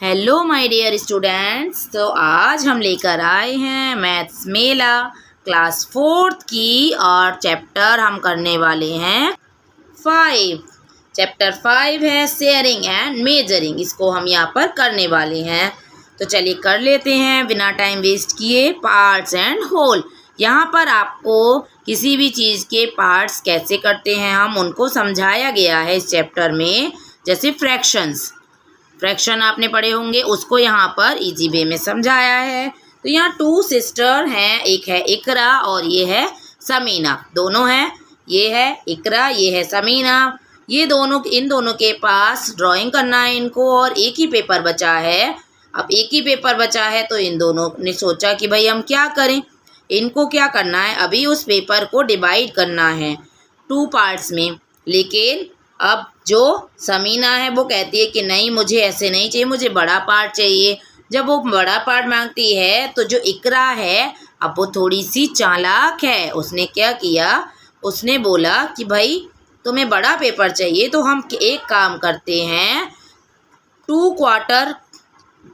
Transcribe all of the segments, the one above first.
Hello my dear students. तो आज हम लेकर आए हैं मैथ्स मेला क्लास 4th की और चैप्टर हम करने वाले हैं 5। चैप्टर 5 है शेयरिंग एंड मेजरिंग। इसको हम यहाँ पर करने वाले हैं। तो चलिए कर लेते हैं बिना टाइम वेस्ट किए। Parts and whole. यहाँ पर आपको किसी भी चीज़ के पार्ट्स कैसे करते हैं हम उनको समझाया गया है इस चैप्टर में। जैसे फ्रैक्शन आपने पढ़े होंगे, उसको यहाँ पर इजी वे में समझाया है। तो यहाँ 2 सिस्टर हैं, एक है इकरा और ये है समीना। दोनों हैं, ये है इकरा, ये है समीना। इन दोनों के पास ड्राइंग करना है इनको, और एक ही पेपर बचा है। अब एक ही पेपर बचा है तो इन दोनों ने सोचा कि भाई हम क्या करें। इनको क्या करना है, अभी उस पेपर को डिवाइड करना है 2 पार्ट्स में। लेकिन अब जो समीना है वो कहती है कि नहीं, मुझे ऐसे नहीं चाहिए, मुझे बड़ा पार्ट चाहिए। जब वो बड़ा पार्ट मांगती है तो जो इकरा है, अब वो थोड़ी सी चालाक है। उसने क्या किया, उसने बोला कि भाई तुम्हें बड़ा पेपर चाहिए तो हम एक काम करते हैं, 2 क्वार्टर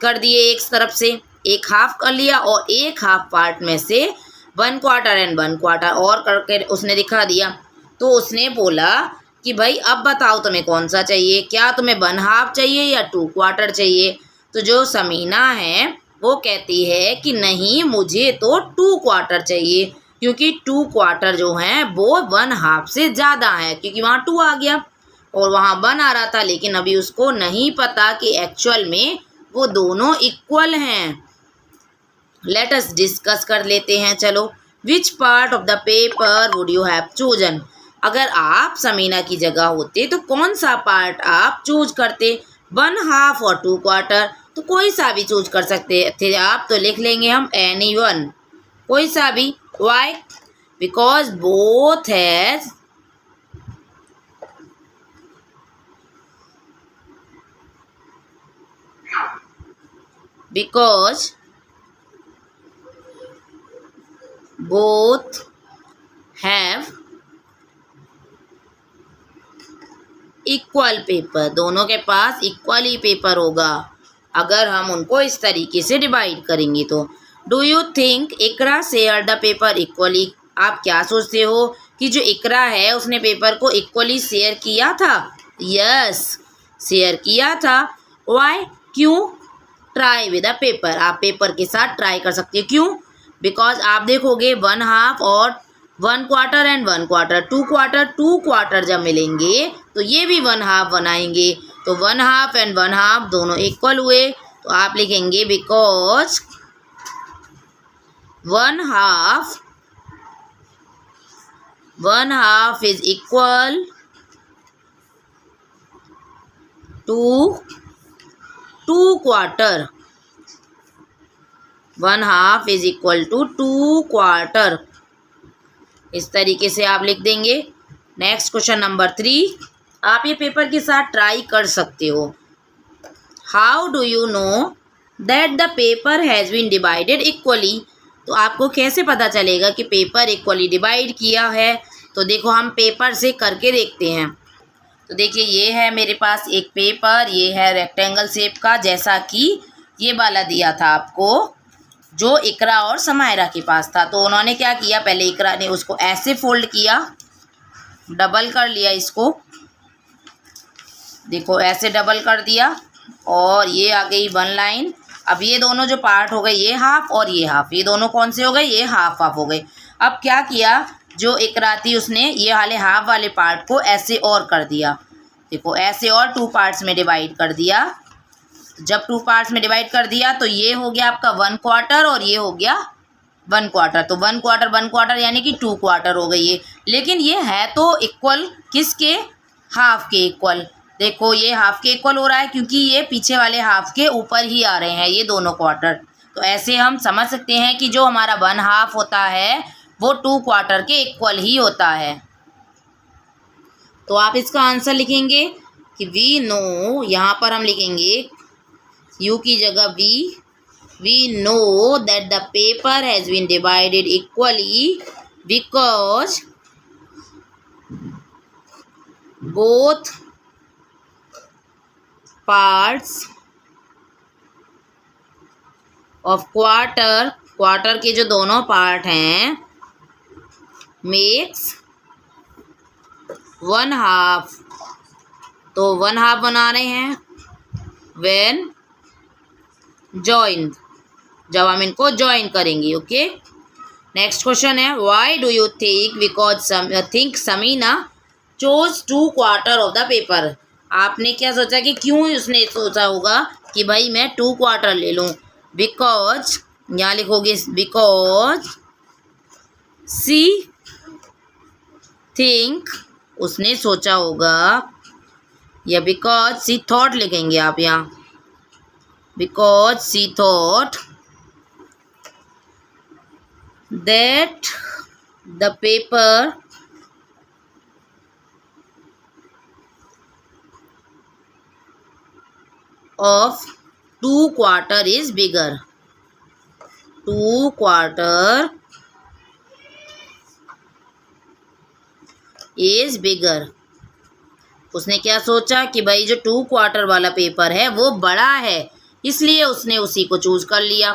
कर दिए एक तरफ से, एक हाफ कर लिया और एक हाफ पार्ट में से 1 क्वार्टर एंड 1 क्वार्टर और करके उसने दिखा दिया। तो उसने बोला कि भाई अब बताओ तुम्हें कौन सा चाहिए, क्या तुम्हें 1 हाफ चाहिए या 2 क्वार्टर चाहिए। तो जो समीना है वो कहती है कि नहीं, मुझे तो 2 क्वार्टर चाहिए, क्योंकि 2 क्वार्टर जो हैं वो 1 हाफ से ज़्यादा है, क्योंकि वहाँ 2 आ गया और वहाँ 1 आ रहा था। लेकिन अभी उसको नहीं पता कि एक्चुअल में वो दोनों इक्वल हैं। लेट अस डिस्कस कर लेते हैं। चलो, which part of the paper would you have chosen. अगर आप समीना की जगह होते तो कौन सा पार्ट आप चूज करते, 1 हाफ और 2 क्वार्टर। तो कोई सा भी चूज कर सकते थे आप। तो लिख लेंगे हम एनी वन, कोई सा भी। Why? Because both has because both have equal paper. दोनों के पास इक्वल ही पेपर होगा अगर हम उनको इस तरीके से डिवाइड करेंगे। तो do you think Iqra share the paper equally. आप क्या सोचते हो कि जो इकरा है उसने पेपर को इक्वली शेयर किया था। यस, शेयर किया था। वाई? क्यों? Try with the paper. आप पेपर के साथ ट्राई कर सकते हैं। क्यों? बिकॉज आप देखोगे 1 हाफ और 1 क्वार्टर एंड 1 क्वार्टर, 2 क्वार्टर जब मिलेंगे तो ये भी 1 हाफ बनाएंगे। तो 1 हाफ एंड 1 हाफ दोनों इक्वल हुए। तो आप लिखेंगे because 1 half is equal to 2 quarter. 1 half is equal to 2 quarter. इस तरीके से आप लिख देंगे। नेक्स्ट क्वेश्चन नंबर 3, आप ये पेपर के साथ ट्राई कर सकते हो। How do you know that the paper has been divided equally. तो आपको कैसे पता चलेगा कि पेपर इक्वली डिवाइड किया है। तो देखो, हम पेपर से करके देखते हैं। तो देखिए, ये है मेरे पास एक पेपर, ये है रेक्टेंगल शेप का, जैसा कि ये वाला दिया था आपको जो इकरा और समायरा के पास था। तो उन्होंने क्या किया, पहले इकरा ने उसको ऐसे फोल्ड किया, डबल कर लिया इसको, देखो ऐसे डबल कर दिया, और ये आ गई 1 लाइन। अब ये दोनों जो पार्ट हो गए, ये हाफ और ये हाफ, ये दोनों कौन से हो गए, ये हाफ हाफ हो गए। अब क्या किया, जो इकरा थी उसने ये वाले हाफ वाले पार्ट को ऐसे और कर दिया, देखो ऐसे, और 2 पार्ट्स में डिवाइड कर दिया। जब 2 पार्ट्स में डिवाइड कर दिया तो ये हो गया आपका 1 क्वार्टर और ये हो गया 1 क्वार्टर। तो 1 क्वार्टर 1 क्वार्टर यानी कि 2 क्वार्टर हो गई ये। लेकिन ये है तो इक्वल किसके, हाफ के इक्वल। देखो ये हाफ के इक्वल हो रहा है क्योंकि ये पीछे वाले हाफ के ऊपर ही आ रहे हैं ये दोनों क्वार्टर। तो ऐसे हम समझ सकते हैं कि जो हमारा 1 हाफ होता है वो 2 क्वार्टर के इक्वल ही होता है। तो आप इसका आंसर लिखेंगे कि वी नो, यहाँ पर हम लिखेंगे यू की जगह we know that the paper has been divided equally because both parts of quarter, quarter के जो दोनों पार्ट हैं, मेक्स 1/2, तो 1/2 बना रहे हैं व्हेन जॉइन, जब हम इनको जॉइन करेंगे। ओके, नेक्स्ट क्वेश्चन है why do you think because Samina chose 2 quarter of the paper. आपने क्या सोचा कि क्यों उसने सोचा होगा कि भाई मैं 2 क्वार्टर ले लूँ। बिकॉज, यहाँ लिखोगे बिकॉज सी थिंक, उसने सोचा होगा, या बिकॉज सी थॉट लिखेंगे आप यहाँ, because she thought that the paper of 2 quarter is bigger, 2 quarter is bigger। उसने क्या सोचा कि भाई जो 2 क्वार्टर वाला पेपर है वो बड़ा है, इसलिए उसने उसी को चूज कर लिया।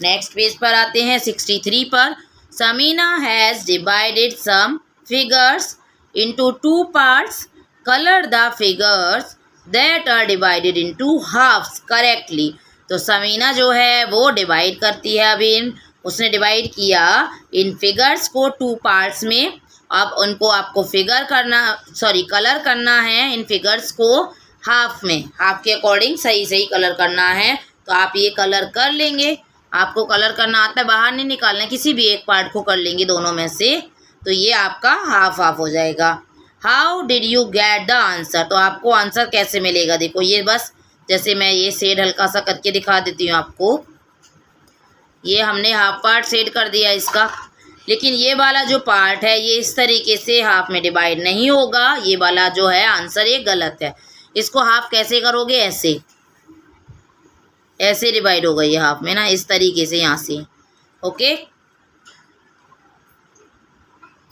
नेक्स्ट पेज पर आते हैं 63 पर। Samina has divided some figures into 2 parts, colour the figures that are divided into halves correctly. तो समीना जो है वो डिवाइड करती है, अभी उसने डिवाइड किया इन फिगर्स को 2 पार्ट्स में। अब उनको आपको कलर करना है इन फिगर्स को हाफ में, हाफ के अकॉर्डिंग सही कलर करना है। तो आप ये कलर कर लेंगे, आपको कलर करना आता है, बाहर नहीं निकालना है, किसी भी एक पार्ट को कर लेंगे दोनों में से, तो ये आपका हाफ हो जाएगा। How did you get the answer, तो आपको आंसर कैसे मिलेगा। देखो ये बस जैसे मैं ये शेड हल्का सा करके दिखा देती हूँ आपको, ये हमने हाफ पार्ट शेड कर दिया इसका, लेकिन ये वाला जो पार्ट है ये इस तरीके से हाफ में डिवाइड नहीं होगा, ये वाला जो है आंसर ये गलत है। इसको हाफ कैसे करोगे, ऐसे डिवाइड होगा ये हाफ में ना, इस तरीके से यहाँ से। ओके,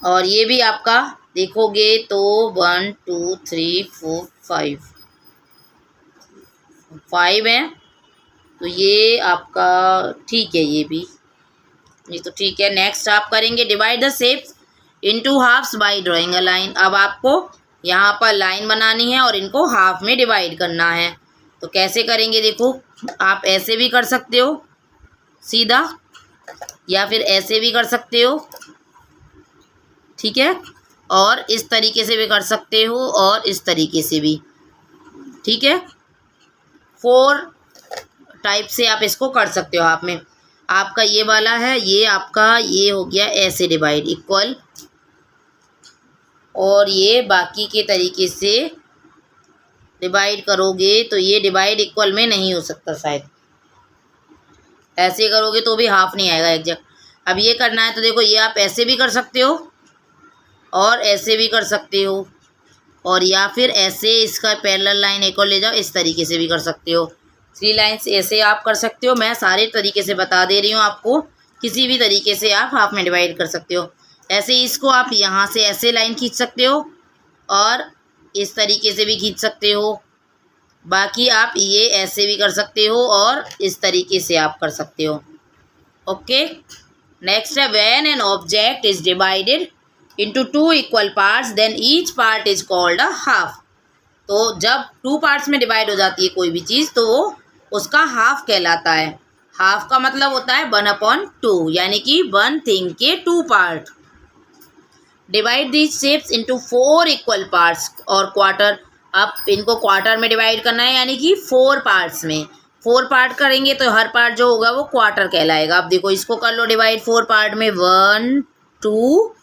और ये भी आपका देखोगे तो 1 2 3 4 5 है, तो ये आपका ठीक है, ये तो ठीक है। नेक्स्ट आप करेंगे divide the shapes into halves by drawing a line. अब आपको यहाँ पर लाइन बनानी है और इनको हाफ में डिवाइड करना है, तो कैसे करेंगे देखो, आप ऐसे भी कर सकते हो सीधा, या फिर ऐसे भी कर सकते हो, ठीक है, और इस तरीके से भी कर सकते हो और इस तरीके से भी, ठीक है। 4 टाइप से आप इसको कर सकते हो हाफ में। आपका ये वाला है, ये आपका ये हो गया ऐसे डिवाइड इक्वल, और ये बाकी के तरीके से डिवाइड करोगे तो ये डिवाइड इक्वल में नहीं हो सकता शायद, ऐसे करोगे तो भी हाफ नहीं आएगा एग्जैक्ट। अब ये करना है तो देखो, ये आप ऐसे भी कर सकते हो और ऐसे भी कर सकते हो, और या फिर ऐसे इसका पैरेलल लाइन एक और ले जाओ, इस तरीके से भी कर सकते हो। 3 लाइन्स ऐसे आप कर सकते हो, मैं सारे तरीके से बता दे रही हूँ आपको, किसी भी तरीके से आप हाफ में डिवाइड कर सकते हो। ऐसे इसको आप यहाँ से ऐसे लाइन खींच सकते हो और इस तरीके से भी खींच सकते हो, बाकी आप ये ऐसे भी कर सकते हो और इस तरीके से आप कर सकते हो। ओके, नेक्स्ट है when an object is divided into 2 equal parts then each part is called a half। तो जब 2 पार्ट्स में डिवाइड हो जाती है कोई भी चीज़ तो वो उसका हाफ कहलाता है। हाफ का मतलब होता है 1/2, यानी कि 1 थिंग के 2 part. Divide these shapes into 4 equal parts और क्वार्टर। अब इनको क्वार्टर में डिवाइड करना है, यानी कि 4 पार्ट्स में। 4 पार्ट करेंगे तो हर पार्ट जो होगा वो क्वार्टर कहलाएगा। अब देखो इसको कर लो डिवाइड 4 पार्ट में, 1 2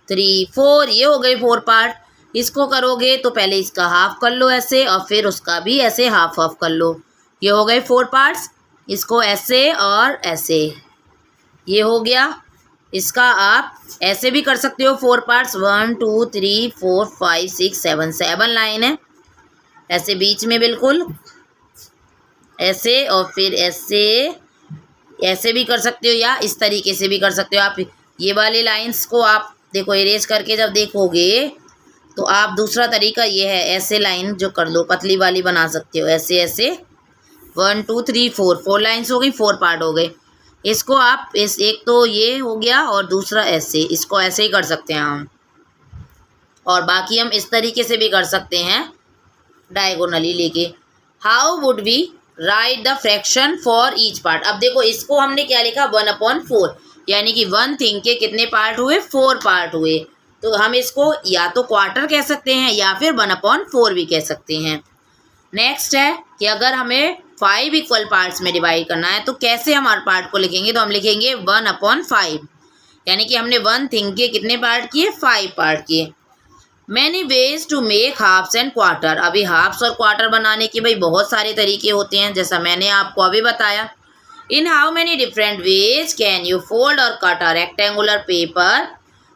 3 4, ये हो गए 4 पार्ट। इसको करोगे तो पहले इसका हाफ कर लो ऐसे, और फिर उसका भी ऐसे हाफ कर लो। ये हो गए 4 पार्ट्स, इसको ऐसे और ऐसे, ये हो गया। इसका आप ऐसे भी कर सकते हो 4 पार्ट्स, 1 2 3 4 5 6 7 लाइन है ऐसे बीच में बिल्कुल ऐसे, और फिर ऐसे भी कर सकते हो या इस तरीके से भी कर सकते हो। आप ये वाली लाइंस को आप देखो इरेज करके जब देखोगे तो आप दूसरा तरीका ये है, ऐसे लाइन जो कर लो पतली वाली बना सकते हो, ऐसे 1 2 3 4, 4 लाइन्स हो गई, 4 पार्ट हो गए। इसको आप इस एक तो ये हो गया और दूसरा ऐसे, इसको ऐसे ही कर सकते हैं हम, और बाकी हम इस तरीके से भी कर सकते हैं डायगोनली लेके। How would we write the fraction for each part. अब देखो इसको हमने क्या लिखा 1/4, यानी कि 1 थिंग के कितने पार्ट हुए, 4 पार्ट हुए। तो हम इसको या तो क्वार्टर कह सकते हैं या फिर 1/4 भी कह सकते हैं। नेक्स्ट है कि अगर हमें 5 इक्वल पार्ट्स में डिवाइड करना है तो कैसे हम हर पार्ट को लिखेंगे, तो हम लिखेंगे 1/5, यानी कि हमने 1 थिंग के कितने पार्ट किए, 5 पार्ट किए। Many ways to make halves and quarter. अभी हाफ्स और क्वार्टर बनाने के भाई बहुत सारे तरीके होते हैं, जैसा मैंने आपको अभी बताया। In how many different ways can you fold और cut a rectangular paper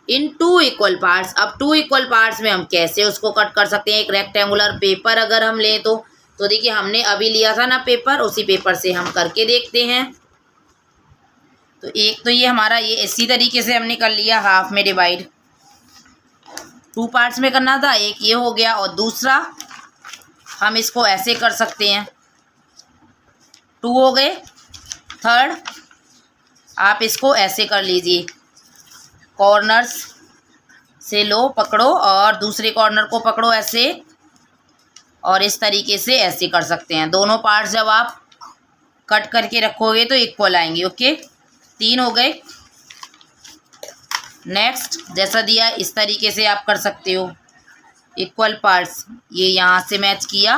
in 2 equal parts. अब 2 इक्वल पार्ट्स में हम कैसे उसको कट कर सकते हैं। एक रेक्टेंगुलर पेपर अगर हम लें तो देखिए हमने अभी लिया था ना पेपर, उसी पेपर से हम करके देखते हैं। तो एक तो ये हमारा ये इसी तरीके से हमने कर लिया, हाफ में डिवाइड, 2 पार्ट्स में करना था, एक ये हो गया। और दूसरा हम इसको ऐसे कर सकते हैं, 2 हो गए। थर्ड आप इसको ऐसे कर लीजिए, कॉर्नर्स से लो पकड़ो और दूसरे कॉर्नर को पकड़ो ऐसे, और इस तरीके से ऐसे कर सकते हैं। दोनों पार्ट्स जब आप कट करके रखोगे तो इक्वल आएंगे। ओके, 3 हो गए। नेक्स्ट जैसा दिया इस तरीके से आप कर सकते हो, इक्वल पार्ट्स, ये यहाँ से मैच किया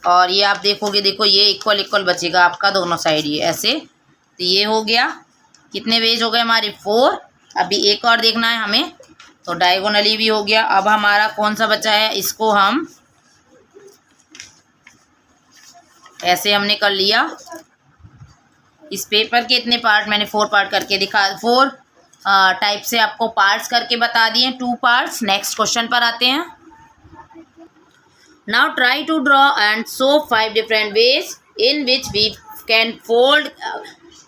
और ये आप देखोगे, देखो ये इक्वल इक्वल बचेगा आपका दोनों साइड, ये ऐसे। तो ये हो गया, कितने वेज हो गए हमारे, 4। अभी एक और देखना है हमें, तो डायगोनली भी हो गया। अब हमारा कौन सा बचा है, इसको हम ऐसे हमने कर लिया। इस पेपर के इतने पार्ट मैंने 4 पार्ट करके दिखा, 4 टाइप से आपको पार्ट्स करके बता दिए, 2 पार्ट्स। नेक्स्ट क्वेश्चन पर आते हैं। Now try to draw and show 5 different ways in which we can fold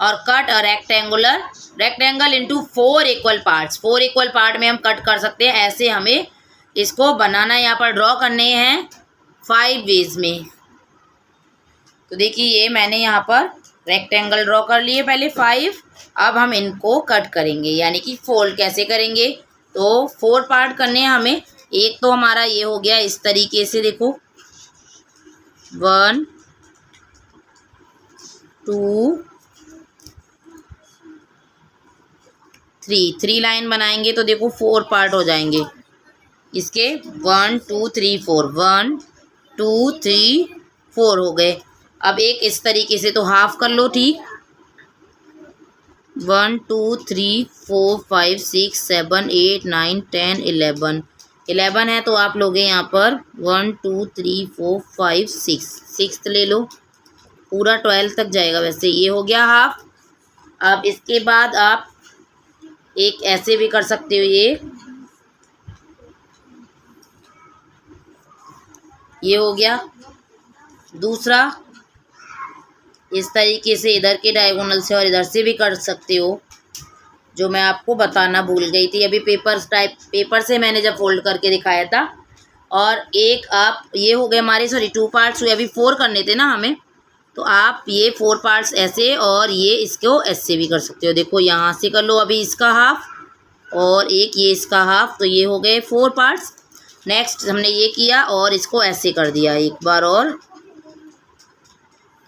और cut a rectangle into 4 equal parts. 4 equal part में हम कट कर सकते हैं, ऐसे हमें इसको बनाना, यहाँ पर ड्रॉ करने हैं 5 वेज में। तो देखिए ये मैंने यहाँ पर रेक्टेंगल ड्रॉ कर लिए पहले 5। अब हम इनको कट करेंगे, यानी कि फोल्ड कैसे करेंगे। तो 4 पार्ट करने हैं हमें। एक तो हमारा ये हो गया इस तरीके से, देखो 1 2 3 लाइन बनाएंगे तो देखो 4 पार्ट हो जाएंगे इसके, 1 2 3 4, 1 2 3 4 हो गए। अब एक इस तरीके से तो हाफ कर लो, ठीक, 1 2 3 4 5 6 7 8 9 10 11 है तो आप लोगे यहाँ पर 1 2 3 4 5 6 ले लो, पूरा 12 तक जाएगा। वैसे ये हो गया हाफ। अब इसके बाद आप एक ऐसे भी कर सकते हो, ये हो गया। दूसरा इस तरीके से इधर के डायगोनल से और इधर से भी कर सकते हो, जो मैं आपको बताना भूल गई थी अभी, पेपर से मैंने जब फोल्ड करके दिखाया था। और एक आप ये हो गए हमारे, सॉरी 2 पार्ट्स हुए, अभी 4 करने थे ना हमें, तो आप ये 4 पार्ट्स ऐसे और ये इसको ऐसे भी कर सकते हो। देखो यहाँ से कर लो अभी इसका हाफ और एक ये इसका हाफ, तो ये हो गए 4 पार्ट्स। नेक्स्ट हमने ये किया और इसको ऐसे कर दिया एक बार और,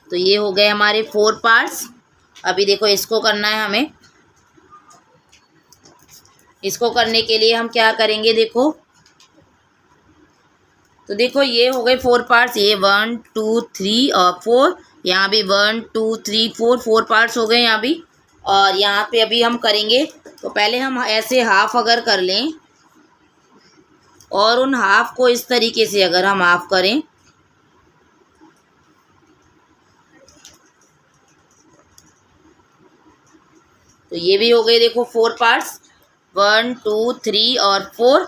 तो ये हो गए हमारे 4 पार्ट्स। अभी देखो इसको करना है हमें, इसको करने के लिए हम क्या करेंगे, देखो तो देखो ये हो गए 4 पार्ट्स, ये 1 2 3 और 4, यहाँ भी 1 2 3 4 पार्ट्स हो गए यहाँ भी। और यहाँ पे अभी हम करेंगे, तो पहले हम ऐसे हाफ अगर कर लें और उन हाफ को इस तरीके से अगर हम हाफ करें, तो ये भी हो गए देखो 4 पार्ट्स, 1 2 3 और 4।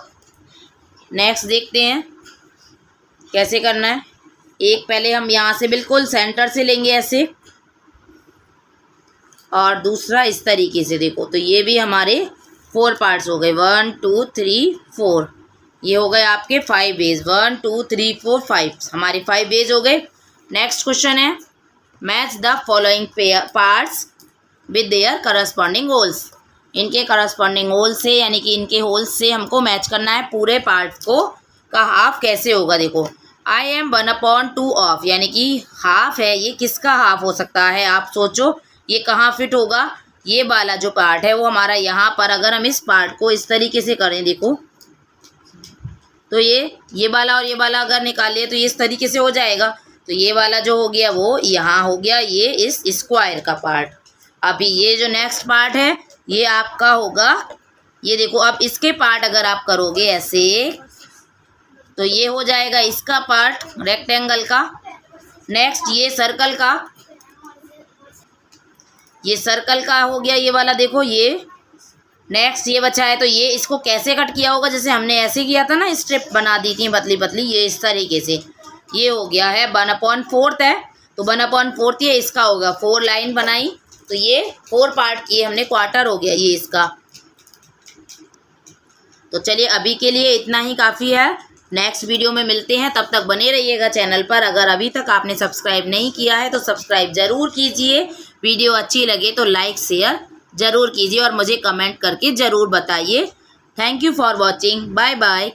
नेक्स्ट देखते हैं कैसे करना है। एक पहले हम यहाँ से बिल्कुल सेंटर से लेंगे ऐसे, और दूसरा इस तरीके से, देखो तो ये भी हमारे 4 पार्ट्स हो गए, 1 2 3 4। ये हो गए आपके 5 वेज, 1 2 3 4 5, हमारे 5 वेज हो गए। नेक्स्ट क्वेश्चन है match the following parts with their corresponding holes. इनके करस्पॉन्डिंग होल से यानी कि इनके होल्स से हमको मैच करना है पूरे पार्ट्स को का हाफ कैसे होगा। देखो आई एम 1/2 ऑफ, यानी कि हाफ है, ये किसका हाफ हो सकता है आप सोचो, ये कहाँ फिट होगा। ये वाला जो पार्ट है वो हमारा यहाँ पर, अगर हम इस पार्ट को इस तरीके से करें देखो तो ये वाला और ये वाला अगर निकालिए तो ये इस तरीके से हो जाएगा। तो ये वाला जो हो गया वो यहाँ हो गया, ये इस स्क्वायर का पार्ट। अभी ये जो नेक्स्ट पार्ट है ये आपका होगा, ये देखो अब इसके पार्ट अगर आप करोगे ऐसे तो ये हो जाएगा इसका पार्ट रेक्टेंगल का। नेक्स्ट ये सर्कल का, ये सर्कल का हो गया ये वाला, देखो ये। नेक्स्ट ये बचा है तो ये इसको कैसे कट किया होगा, जैसे हमने ऐसे किया था ना, स्ट्रिप बना दी थी पतली पतली, ये इस तरीके से ये हो गया है 1/4 है। तो 1/4 ये इसका होगा, 4 लाइन बनाई तो ये 4 पार्ट किए हमने, क्वार्टर हो गया ये इसका। तो चलिए अभी के लिए इतना ही काफ़ी है, नेक्स्ट वीडियो में मिलते हैं, तब तक बने रहिएगा चैनल पर। अगर अभी तक आपने सब्सक्राइब नहीं किया है तो सब्सक्राइब ज़रूर कीजिए, वीडियो अच्छी लगे तो लाइक शेयर ज़रूर कीजिए और मुझे कमेंट करके ज़रूर बताइए। Thank you for watching, bye bye.